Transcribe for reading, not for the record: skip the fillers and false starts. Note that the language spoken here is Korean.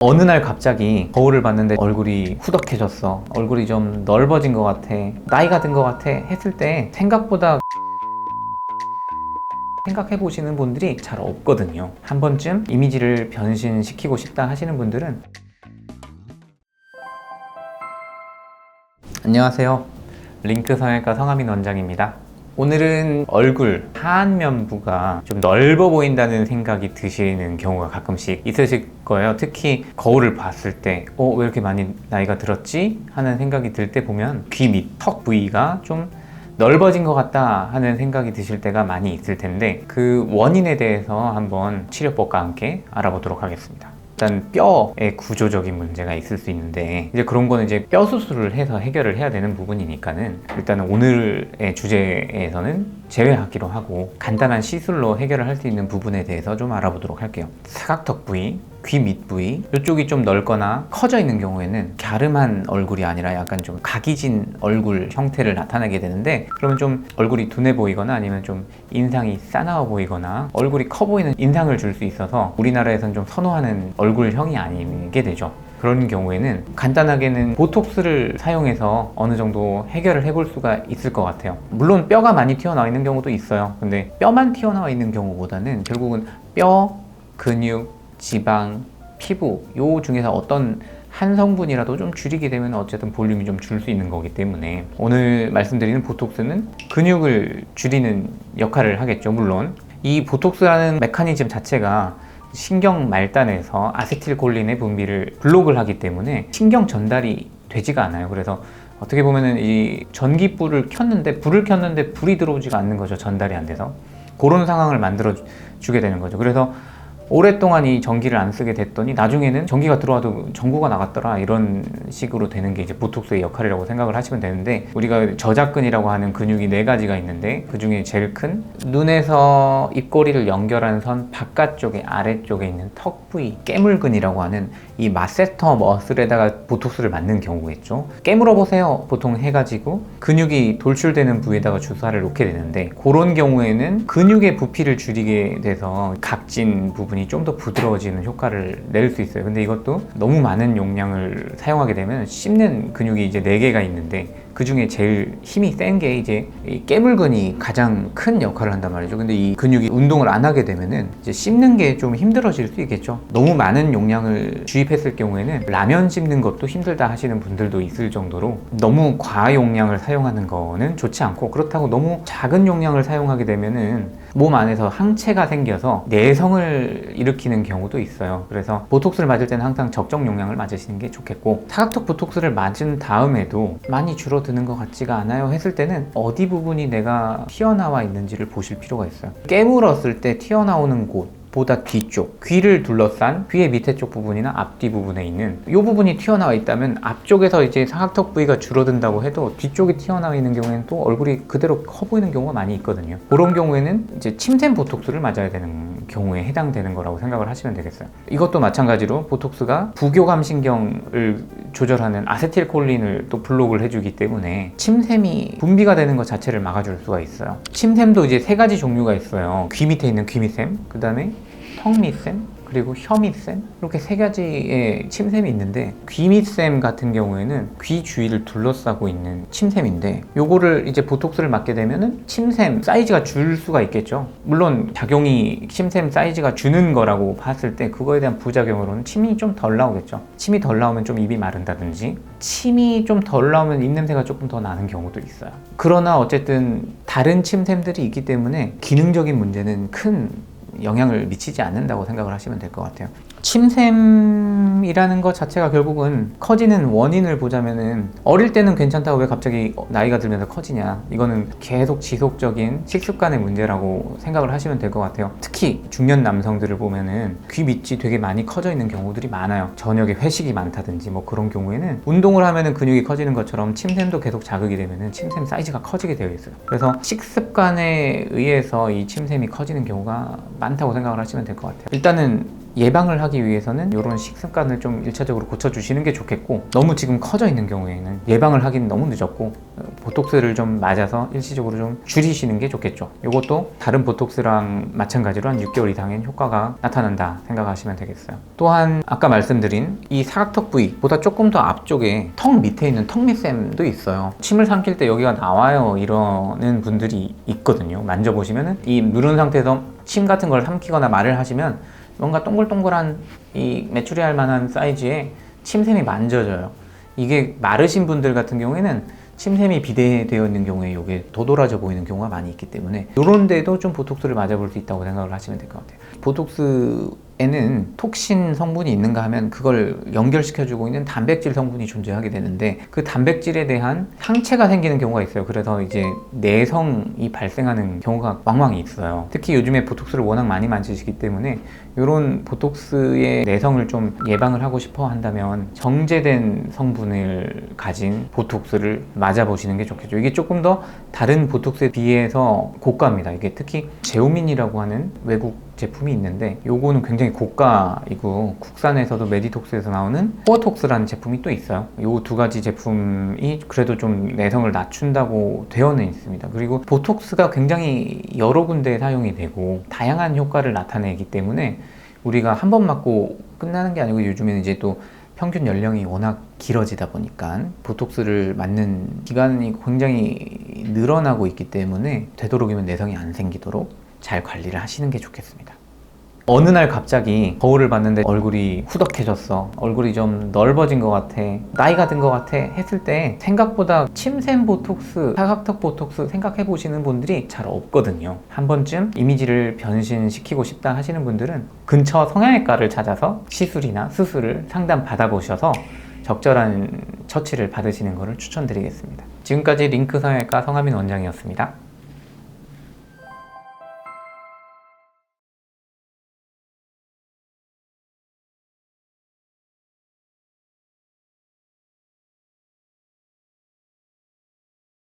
어느 날 갑자기 거울을 봤는데 얼굴이 후덕해졌어. 얼굴이 좀 넓어진 것 같아. 나이가 든 것 같아. 했을 때 생각보다 생각해 보시는 분들이 잘 없거든요. 한 번쯤 이미지를 변신시키고 싶다 하시는 분들은 안녕하세요. 링크 성형외과 성하민 원장입니다. 오늘은 얼굴 하안면부가 좀 넓어 보인다는 생각이 드시는 경우가 가끔씩 있으실 거예요. 특히 거울을 봤을 때 왜 이렇게 많이 나이가 들었지? 하는 생각이 들 때 보면 귀 밑 턱 부위가 좀 넓어진 것 같다 하는 생각이 드실 때가 많이 있을 텐데, 그 원인에 대해서 한번 치료법과 함께 알아보도록 하겠습니다. 일단 뼈의 구조적인 문제가 있을 수 있는데, 이제 그런 거는 이제 뼈 수술을 해서 해결을 해야 되는 부분이니까는 일단은 오늘의 주제에서는 제외하기로 하고 간단한 시술로 해결을 할 수 있는 부분에 대해서 좀 알아보도록 할게요. 사각턱 부위, 귀 밑부위 이쪽이 좀 넓거나 커져 있는 경우에는 갸름한 얼굴이 아니라 약간 좀 각이진 얼굴 형태를 나타내게 되는데, 그러면 좀 얼굴이 둔해 보이거나 아니면 좀 인상이 싸나워 보이거나 얼굴이 커 보이는 인상을 줄 수 있어서 우리나라에선 좀 선호하는 얼굴형이 아니게 되죠. 그런 경우에는 간단하게는 보톡스를 사용해서 어느 정도 해결을 해볼 수가 있을 것 같아요. 물론 뼈가 많이 튀어나와 있는 경우도 있어요. 근데 뼈만 튀어나와 있는 경우보다는 결국은 뼈, 근육, 지방, 피부 요 중에서 어떤 한 성분이라도 좀 줄이게 되면 어쨌든 볼륨이 좀 줄 수 있는 거기 때문에 오늘 말씀드리는 보톡스는 근육을 줄이는 역할을 하겠죠. 물론 이 보톡스라는 메커니즘 자체가 신경 말단에서 아세틸콜린의 분비를 블록을 하기 때문에 신경 전달이 되지가 않아요. 그래서 어떻게 보면은 이 전기불을 켰는데 불이 들어오지가 않는 거죠. 전달이 안 돼서 그런 상황을 만들어 주게 되는 거죠. 그래서 오랫동안 이 전기를 안 쓰게 됐더니 나중에는 전기가 들어와도 전구가 나갔더라, 이런 식으로 되는 게 이제 보톡스의 역할이라고 생각을 하시면 되는데, 우리가 저작근이라고 하는 근육이 4가지가 있는데 그 중에 제일 큰 눈에서 입꼬리를 연결하는 선 바깥쪽에 아래쪽에 있는 턱 부위, 깨물근이라고 하는 이 마세터 머슬에다가 보톡스를 맞는 경우겠죠. 깨물어 보세요 보통 해가지고 근육이 돌출되는 부위에다가 주사를 놓게 되는데, 그런 경우에는 근육의 부피를 줄이게 돼서 각진 부분이 좀 더 부드러워지는 효과를 낼 수 있어요. 근데 이것도 너무 많은 용량을 사용하게 되면 씹는 근육이 이제 4개가 있는데 그 중에 제일 힘이 센 게 이제 이 깨물근이 가장 큰 역할을 한단 말이죠. 근데 이 근육이 운동을 안 하게 되면은 이제 씹는 게 좀 힘들어질 수 있겠죠. 너무 많은 용량을 주입했을 경우에는 라면 씹는 것도 힘들다 하시는 분들도 있을 정도로 너무 과용량을 사용하는 거는 좋지 않고, 그렇다고 너무 작은 용량을 사용하게 되면은 몸 안에서 항체가 생겨서 내성을 일으키는 경우도 있어요. 그래서 보톡스를 맞을 때는 항상 적정 용량을 맞으시는 게 좋겠고, 사각턱 보톡스를 맞은 다음에도 많이 줄어드는 것 같지가 않아요 했을 때는 어디 부분이 내가 튀어나와 있는지를 보실 필요가 있어요. 깨물었을 때 튀어나오는 곳 보다 뒤쪽, 귀를 둘러싼 귀의 밑에 쪽 부분이나 앞뒤 부분에 있는 이 부분이 튀어나와 있다면 앞쪽에서 이제 사각턱 부위가 줄어든다고 해도 뒤쪽이 튀어나와 있는 경우에는 또 얼굴이 그대로 커 보이는 경우가 많이 있거든요. 그런 경우에는 이제 침샘 보톡스를 맞아야 되는 경우에 해당되는 거라고 생각을 하시면 되겠어요. 이것도 마찬가지로 보톡스가 부교감 신경을 조절하는 아세틸콜린을 또 블록을 해주기 때문에 침샘이 분비가 되는 것 자체를 막아줄 수가 있어요. 침샘도 이제 3가지 종류가 있어요. 귀 밑에 있는 귀밑샘, 그 다음에 턱 밑샘, 그리고 혀 밑샘, 이렇게 3가지의 침샘이 있는데, 귀 밑샘 같은 경우에는 귀 주위를 둘러싸고 있는 침샘인데, 요거를 이제 보톡스를 맞게 되면은 침샘 사이즈가 줄 수가 있겠죠. 물론 작용이 침샘 사이즈가 주는 거라고 봤을 때 그거에 대한 부작용으로는 침이 좀 덜 나오겠죠. 침이 덜 나오면 좀 입이 마른다든지, 침이 좀 덜 나오면 입냄새가 조금 더 나는 경우도 있어요. 그러나 어쨌든 다른 침샘들이 있기 때문에 기능적인 문제는 큰 영향을 미치지 않는다고 생각을 하시면 될 것 같아요. 침샘이라는 것 자체가 결국은 커지는 원인을 보자면은, 어릴 때는 괜찮다고 왜 갑자기 나이가 들면서 커지냐, 이거는 계속 지속적인 식습관의 문제라고 생각을 하시면 될 것 같아요. 특히 중년 남성들을 보면은 귀 밑이 되게 많이 커져 있는 경우들이 많아요. 저녁에 회식이 많다든지 뭐 그런 경우에는 운동을 하면은 근육이 커지는 것처럼 침샘도 계속 자극이 되면은 침샘 사이즈가 커지게 되어 있어요. 그래서 식습관에 의해서 이 침샘이 커지는 경우가 많다고 생각을 하시면 될 것 같아요. 일단은 예방을 하기 위해서는 이런 식습관을 좀 1차적으로 고쳐주시는 게 좋겠고, 너무 지금 커져 있는 경우에는 예방을 하기는 너무 늦었고 보톡스를 좀 맞아서 일시적으로 좀 줄이시는 게 좋겠죠. 이것도 다른 보톡스랑 마찬가지로 한 6개월 이상의 효과가 나타난다 생각하시면 되겠어요. 또한 아까 말씀드린 이 사각턱 부위보다 조금 더 앞쪽에 턱 밑에 있는 턱밑샘도 있어요. 침을 삼킬 때 여기가 나와요 이러는 분들이 있거든요. 만져보시면은 이 누른 상태에서 침 같은 걸 삼키거나 말을 하시면 뭔가 동글동글한 이 메추리알 만한 사이즈의 침샘이 만져져요. 이게 마르신 분들 같은 경우에는 침샘이 비대되어 있는 경우에 이게 도드라져 보이는 경우가 많이 있기 때문에 이런 데도 좀 보톡스를 맞아볼 수 있다고 생각을 하시면 될 것 같아요. 보톡스에는 톡신 성분이 있는가 하면 그걸 연결시켜주고 있는 단백질 성분이 존재하게 되는데, 그 단백질에 대한 상체가 생기는 경우가 있어요. 그래서 이제 내성이 발생하는 경우가 왕왕 있어요. 특히 요즘에 보톡스를 워낙 많이 만지시기 때문에 이런 보톡스의 내성을 좀 예방을 하고 싶어 한다면 정제된 성분을 가진 보톡스를 맞아보시는 게 좋겠죠. 이게 조금 더 다른 보톡스에 비해서 고가입니다. 이게 특히 제오민이라고 하는 외국 제품이 있는데 요거는 굉장히 고가이고, 국산에서도 메디톡스에서 나오는 코어톡스라는 제품이 또 있어요. 요 두 가지 제품이 그래도 좀 내성을 낮춘다고 되어는 있습니다. 그리고 보톡스가 굉장히 여러 군데에 사용이 되고 다양한 효과를 나타내기 때문에 우리가 한 번 맞고 끝나는 게 아니고, 요즘에는 이제 또 평균 연령이 워낙 길어지다 보니까 보톡스를 맞는 기간이 굉장히 늘어나고 있기 때문에 되도록이면 내성이 안 생기도록 잘 관리를 하시는 게 좋겠습니다. 어느 날 갑자기 거울을 봤는데 얼굴이 후덕해졌어, 얼굴이 좀 넓어진 것 같아, 나이가 든 것 같아 했을 때 생각보다 침샘 보톡스, 사각턱 보톡스 생각해 보시는 분들이 잘 없거든요. 한 번쯤 이미지를 변신시키고 싶다 하시는 분들은 근처 성형외과를 찾아서 시술이나 수술을 상담 받아보셔서 적절한 처치를 받으시는 것을 추천드리겠습니다. 지금까지 링크 성형외과 성하민 원장이었습니다.